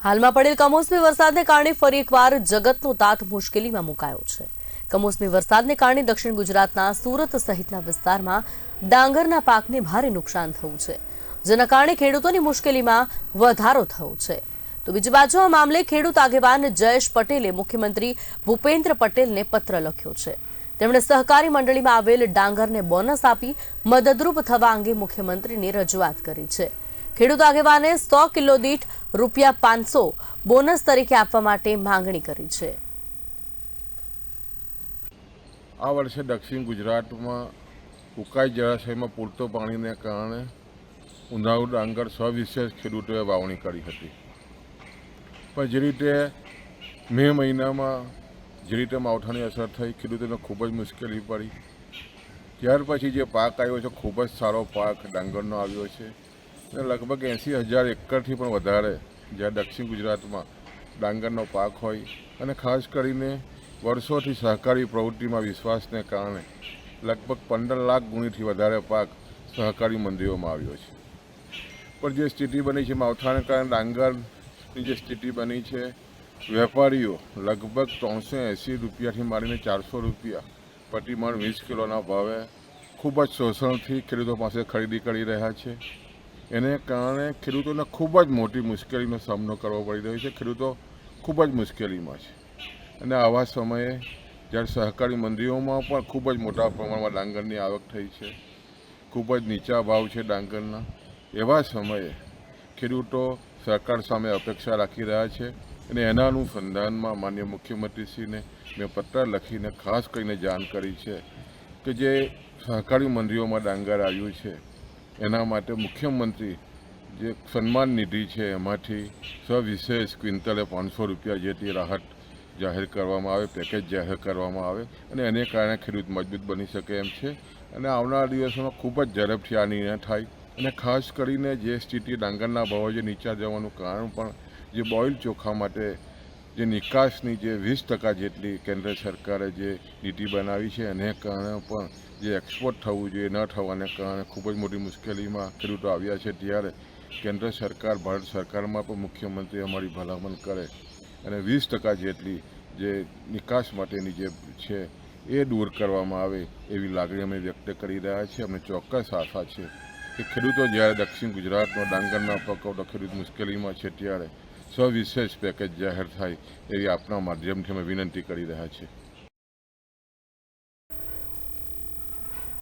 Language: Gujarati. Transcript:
હાલમાં પડેલ કમોસમી વરસાદને કારણે ફરી એકવાર જગતનો તાત મુશ્કેલીમાં મુકાયો છે। કમોસમી વરસાદને કારણે દક્ષિણ ગુજરાતના સુરત સહિતના વિસ્તારમાં ડાંગરના પાકને ભારે નુકસાન થયું છે, જેના કારણે ખેડૂતોની મુશ્કેલીમાં વધારો થયો છે। તો બીજી બાજુ આ મામલે ખેડૂત આગેવાન જયેશ પટેલે મુખ્યમંત્રી ભૂપેન્દ્ર પટેલને પત્ર લખ્યો છે। તેમણે સહકારી મંડળીમાં આવેલ ડાંગરને બોનસ આપી મદદરૂપ થવા અંગે મુખ્યમંત્રીને રજૂઆત કરી છે। ખેડૂત આગેવાને 100 કિલો દીઠ ₹500 બોનસ તરીકે આપવા માટે માંગણી કરી છે। આ વર્ષે દક્ષિણ ગુજરાતમાં ઉકાઈ જળાશયમાં પૂરતો પાણીને કારણે ઉનાળુ ડાંગર સવિશેષ ખેડૂતોએ વાવણી કરી હતી, પણ જે રીતે મે મહિનામાં જે રીતે માવઠાની અસર થઈ ખેડૂતોને ખૂબ જ મુશ્કેલી પડી। ત્યાર પછી જે પાક આવ્યો છે ખૂબ જ સારો પાક ડાંગરનો આવ્યો છે અને લગભગ 80,000 એકરથી પણ વધારે જ્યાં દક્ષિણ ગુજરાતમાં ડાંગરનો પાક હોય અને ખાસ કરીને વર્ષોથી સહકારી પ્રવૃત્તિમાં વિશ્વાસને કારણે લગભગ 15 લાખ ગુણીથી વધારે પાક સહકારી મંડીઓમાં આવ્યો છે। પણ જે સ્થિતિ બની છે માવઠાને કારણે ડાંગરની જે સ્થિતિ બની છે, વેપારીઓ લગભગ 380 રૂપિયાથી માંડીને 400 રૂપિયા પ્રતિમણ 20 કિલોના ભાવે ખૂબ જ શોષણથી ખેડૂતો પાસે ખરીદી કરી રહ્યા છે। એને કારણે ખેડૂતોને ખૂબ જ મોટી મુશ્કેલીનો સામનો કરવો પડી રહ્યો છે। ખેડૂતો ખૂબ જ મુશ્કેલીમાં છે અને આવા સમયે જ્યારે સહકારી મંડીઓમાં પણ ખૂબ જ મોટા પ્રમાણમાં ડાંગરની આવક થઈ છે, ખૂબ જ નીચા ભાવ છે ડાંગરના, એવા સમયે ખેડૂતો સરકાર સામે અપેક્ષા રાખી રહ્યા છે અને એના અનુસંધાનમાં માનનીય મુખ્યમંત્રીશ્રીને મેં પત્ર લખીને ખાસ કરીને જાણ કરી છે કે જે સહકારી મંડીઓમાં ડાંગર આવ્યું છે એના માટે મુખ્યમંત્રી જે સન્માન નિધિ છે એમાંથી સવિશેષ ક્વિન્ટલે 500 રૂપિયા જેટલી રાહત જાહેર કરવામાં આવે, પેકેજ જાહેર કરવામાં આવે અને એને કારણે ખેડૂત મજબૂત બની શકે એમ છે અને આવનારા દિવસોમાં ખૂબ જ ઝડપથી આ નિર્ણય થાય અને ખાસ કરીને જે સ્થિતિ ડાંગરના ભાવો જે નીચા જવાનું કારણ પણ જે બોઇલ ચોખા માટે જે નિકાસની જે 20% જેટલી કેન્દ્ર સરકારે જે નીતિ બનાવી છે એને કારણે પણ જે એક્સપોર્ટ થવું જોઈએ ન થવાને કારણે ખૂબ જ મોટી મુશ્કેલીમાં ખેડૂતો આવ્યા છે। ત્યારે કેન્દ્ર સરકાર, ભારત સરકારમાં પણ મુખ્યમંત્રી અમારી ભલામણ કરે અને 20% જેટલી જે નિકાસ માટેની જે છે એ દૂર કરવામાં આવે એવી લાગણી અમે વ્યક્ત કરી રહ્યા છીએ। અમને ચોક્કસ આશા છે કે ખેડૂતો જ્યારે દક્ષિણ ગુજરાતમાં ડાંગરના પકવતો ખેડૂત મુશ્કેલીમાં છે ત્યારે સવિશેષ પેકેજ જાહેર થાય એવી આપના માધ્યમથી અમે વિનંતી કરી રહ્યા છીએ।